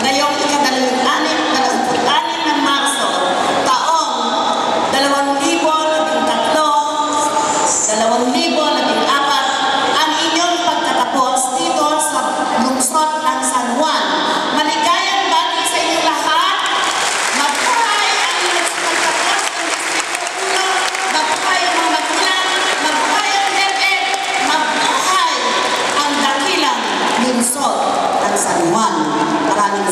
ngayong ika-26 ng Marso, taong 2013-2014, ang inyong pagtatapos dito sa lungsod ng San Juan. Maligayang bati sa inyong lahat. Mabuhay ang inyong pagtatapos ng Distrito 1. Mabuhay ang mga magulang. Mabuhay ang DepEd. Mabuhay ang dakilang lungsod ng San Juan. Maraming